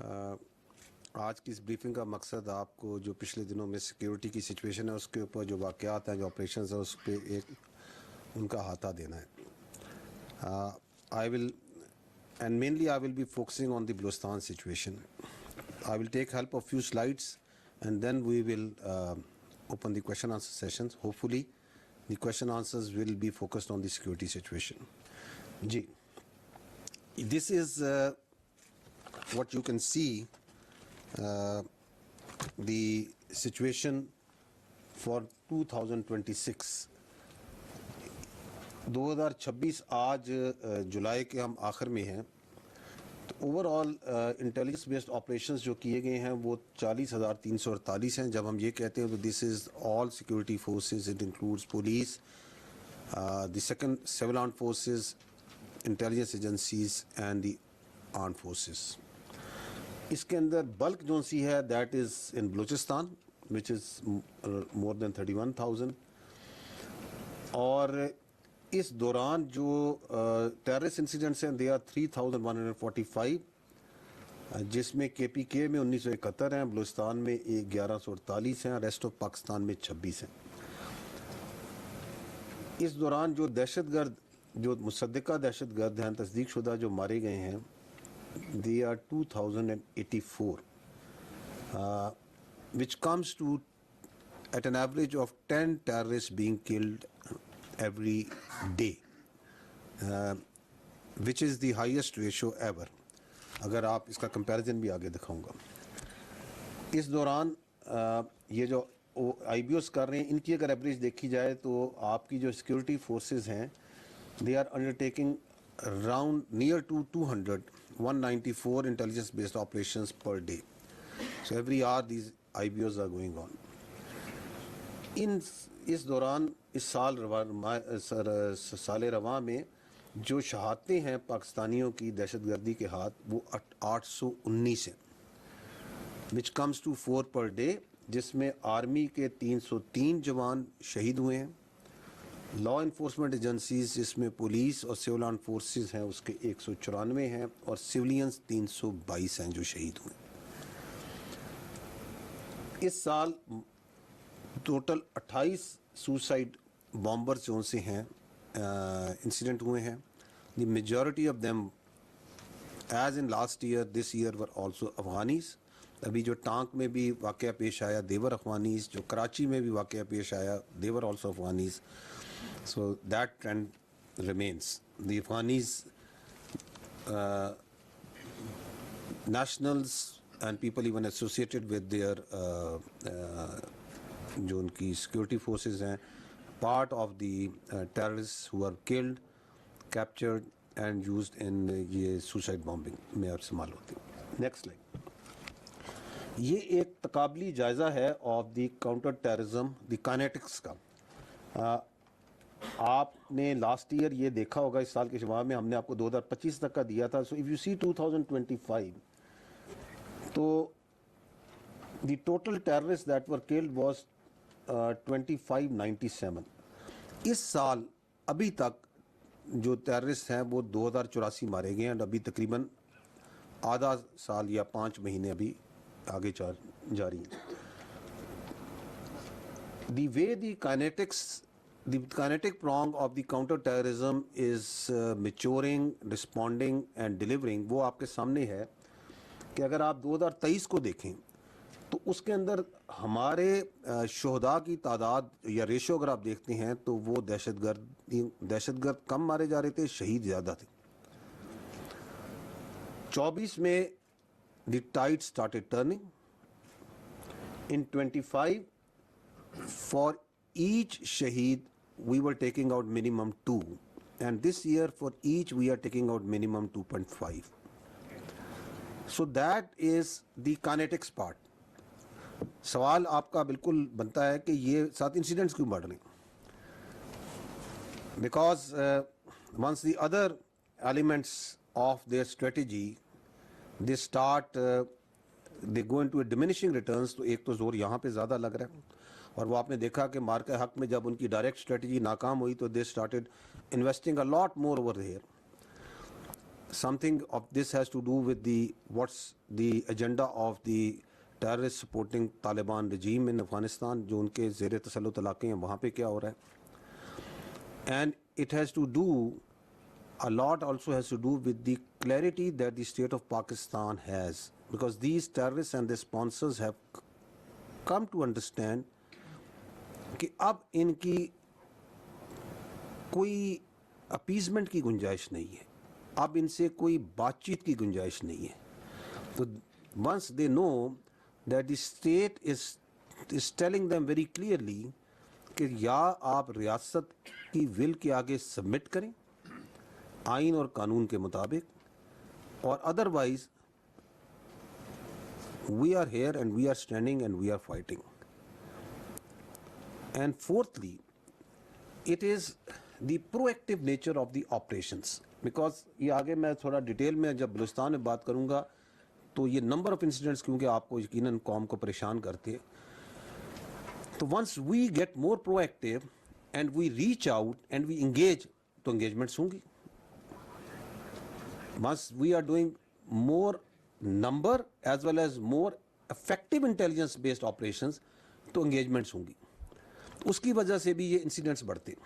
आज की इस ब्रीफिंग का मकसद आपको जो पिछले दिनों में सिक्योरिटी की सिचुएशन है उसके ऊपर जो वाक़यात हैं, जो ऑपरेशंस हैं, उस पर एक उनका हाथा देना है। I will and mainly I will be focusing on the Balochistan situation. I will take help of few slides and then we will open the question answer sessions. Hopefully the question answers will be focused on the security situation. Ji, this is what you can see, the situation for 2026. 2026 आज जुलाई के हम आखिर में हैं, तो overall intelligence based operations जो किए गए हैं वो 40,348 हैं। जब हम ये कहते हैं तो this is all security forces, it includes police, the second civil armed forces, intelligence agencies and the armed forces. इसके अंदर बल्क जो सी है that is in Balochistan which is more than 31,000। और इस दौरान जो टेररिस्ट इंसिडेंट्स हैं दे आर 3,145, जिसमें KPK में 1971 हैं, बलूचिस्तान में 1148 हैं, रेस्ट ऑफ पाकिस्तान में 26 हैं। इस दौरान जो दहशतगर्द, जो मुसद्दिका दहशतगर्द हैं, तस्दीक शुदा जो मारे गए हैं, they are 2,084, which comes to at an average of 10 terrorists being killed every day, which is the highest ratio ever. अगर आप इसका कंपैरिजन भी आगे दिखाऊंगा। इस दौरान ये जो IBOs कर रहे हैं, इनकी अगर एवरेज देखी जाए तो आपकी जो सिक्योरिटी फोर्सेस हैं they are undertaking around near to 194 intelligence based operations per day. So every hour these IBOs are going on. इस दौरान इस साल रवा में जो शहादतें हैं पाकिस्तानियों की दहशतगर्दी के हाथ वो 819 हैं, विच कम्स टू 4 पर डे, जिसमें आर्मी के 303 जवान शहीद हुए हैं, लॉ इन्फोर्समेंट एजेंसीज जिसमें पुलिस और सिविल आर्म्ड फोर्सेस हैं उसके 194 हैं, और सिविलियंस 322 हैं जो शहीद हुए। इस साल टोटल 28 सुसाइड बॉम्बर्स जो से हैं इंसिडेंट हुए हैं। The majority of them as in last year this year were also Afghanis. अभी जो टांक में भी वाक़या पेश आया देवर अफगानीज, जो कराची में भी वाक़या पेश आया they were also Afghanis. So that trend remains. The Afghanis nationals and people even associated with their जो उनकी सिक्योरिटी फोर्सेस हैं, part of the terrorist who are killed, captured and used in ये सुसाइड बॉम्बिंग में और इस्तेमाल होती है। Next slide. ये एक तकाबली जायज़ा है of the counter terrorism, the kinetics का। आपने लास्ट ईयर ये देखा होगा, इस साल के जवाब में हमने आपको 2025 तक का दिया था। सो इफ़ यू सी 2025, तो the total terrorist that were killed was 2597। इस साल अभी तक जो टेररिस्ट हैं वो 2084 मारे गए हैं, और अभी तकरीबन आधा साल या 5 महीने अभी आगे जारी हैं। The way the kinetic prong of the counter terrorism is maturing, responding and delivering, वो आपके सामने है कि अगर आप 2023 को देखें तो उसके अंदर हमारे शोहदा की तादाद या रेशो अगर आप देखते हैं तो वो दहशतगर्द कम मारे जा रहे थे, शहीद ज़्यादा थे। 24 में the tide started turning. In 25 for each शहीद we were taking out minimum 2, and this year for each we are taking out minimum 2.5. So that is the kinetics part. सवाल आपका बिल्कुल बनता है कि ये 7 इंसिडेंट्स क्यों बढ़ रहे हैं? Because once the other elements of their strategy they start they go into a diminishing returns, तो एक तो जोर यहाँ पे ज़्यादा लग रहा है, और वो आपने देखा कि मार्के हक में जब उनकी डायरेक्ट स्ट्रेटजी नाकाम हुई तो they started investing a lot more over there. something of this has to do with what's the agenda of the terrorist supporting Taliban regime in Afghanistan, जो उनके ज़ेरे तसल्लुत इलाके हैं वहाँ पे क्या हो रहा है. And it has to do, a lot also has to do with the clarity that the state of Pakistan has, because these terrorists and their sponsors have come to understand कि अब इनकी कोई अपीजमेंट की गुंजाइश नहीं है, अब इनसे कोई बातचीत की गुंजाइश नहीं है. तो once they know that the state is telling them very clearly कि या आप रियासत की विल के आगे सबमिट करें आइन और कानून के मुताबिक, और otherwise we are here and we are standing and we are fighting. And fourthly, it is the proactive nature of the operations, because ये आगे मैं थोड़ा डिटेल में जब बलूचिस्तान में बात करूँगा तो ये नंबर ऑफ इंसिडेंट्स क्योंकि आपको यकीनन कौम को परेशान करते हैं. तो once we get more proactive and we reach out and we engage, तो इंगेजमेंट्स होंगी. Once we are doing more number as well as more effective intelligence based operations, तो इंगेजमेंट्स होंगी. उसकी वजह से भी ये इंसिडेंट्स बढ़ते.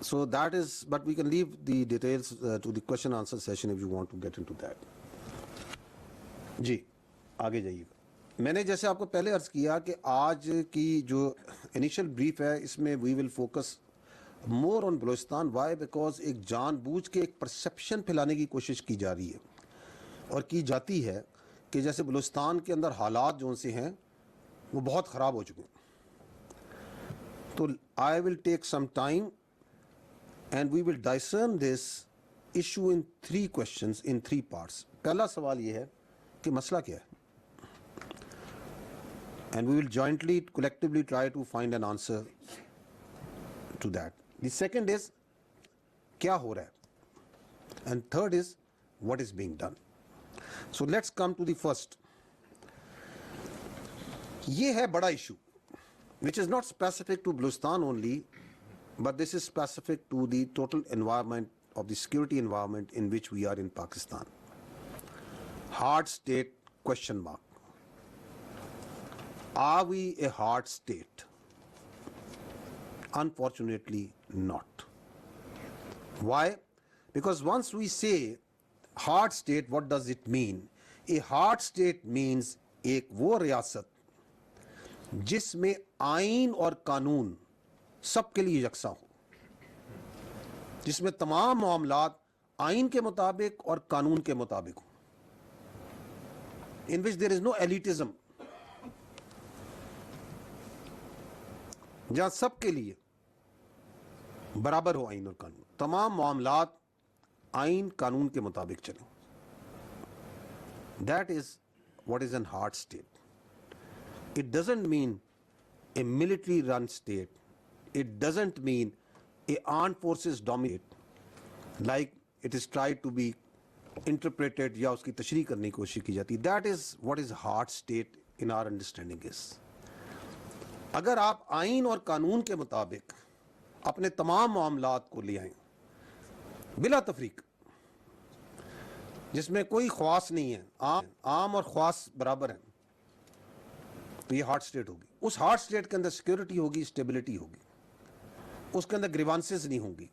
So that is, but we can leave the details to the question answer session if you want to get into that. जी आगे जाइएगा. मैंने जैसे आपको पहले अर्ज किया कि आज की जो इनिशियल ब्रीफ है इसमें we will focus more on Balochistan. Why? Because एक जानबूझ के एक परसेप्शन फैलाने की कोशिश की जा रही है और की जाती है कि जैसे बलूचिस्तान के अंदर हालात जो से हैं वो बहुत ख़राब हो चुके हैं. तो I will take some time and we will discern this issue in 3 questions in 3 parts. पहला सवाल ये है कि मसला क्या है, and we will jointly collectively try to find an answer to that. The second is क्या हो रहा है, and third is what is being done. So let's come to the first. ये है बड़ा issue which is not specific to Baluchistan only, but this is specific to the total environment of the security environment in which we are in Pakistan. Hard state question mark. Are we a hard state? Unfortunately not. Why? Because once we say hard state, what does it mean? A hard state means एक वो रियासत जिसमें आइन और कानून सबके लिए यकसा हो, जिसमें तमाम मामलात आइन के मुताबिक और कानून के मुताबिक हो, in which there is no elitism, जहां सबके लिए बराबर हो आइन और कानून, तमाम मामलात आइन कानून के मुताबिक चले. That is what is an hard state. It doesn't mean A military run state. It doesn't mean a armed forces dominate like it is tried to be interpreted या उसकी तशरीह करने की कोशिश की जाती. That is what is hard state in our understanding is. अगर आप आइन और कानून के मुताबिक अपने तमाम मामलात को ले आएं बिला तफरीक, जिसमें कोई ख्वास नहीं है, आम और ख्वास बराबर हैं, तो ये हार्ड स्टेट होगी. उस हार्ड स्टेट के अंदर सिक्योरिटी होगी, स्टेबिलिटी होगी, उसके अंदर ग्रीवांसेस नहीं होंगी.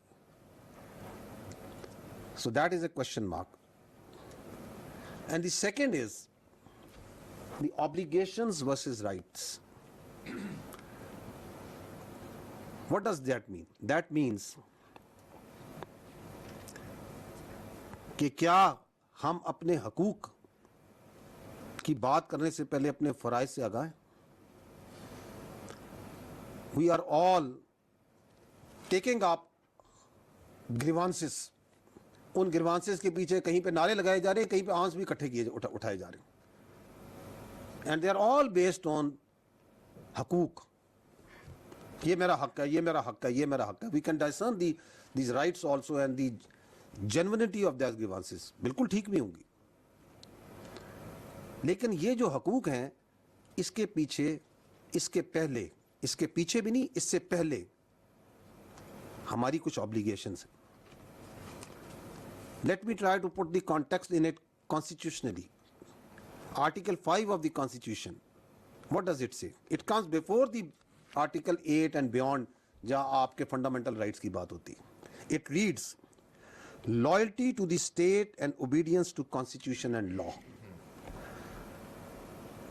So that is a question mark. And the second is the obligations versus rights. What does that mean? That means कि क्या हम अपने हकूक की बात करने से पहले अपने फराइज से आगाह हैं? We are all taking up grievances. उन ग्रीवांसेस के पीछे कहीं पे नारे लगाए जा रहे हैं, कहीं पे आंस भी इकट्ठे किए उठाए जा रहे हैं, and they are all based on हकूक. ये मेरा हक है, ये मेरा हक है, ये मेरा हक है. We can discern these rights also and the genuinity of that grievances बिल्कुल ठीक भी होंगी. लेकिन ये जो हकूक हैं, इसके पीछे, इसके पहले, इसके पीछे भी नहीं, इससे पहले हमारी कुछ ऑब्लिगेशंस हैं. Let me try to put the context in it constitutionally. Article 5 of the Constitution, what does it say? It comes before the Article 8 and beyond, जहाँ आपके fundamental rights की बात होती है. It reads, loyalty to the state and obedience to constitution and law.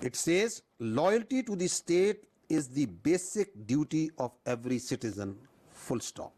It says, loyalty to the state is the basic duty of every citizen, full stop.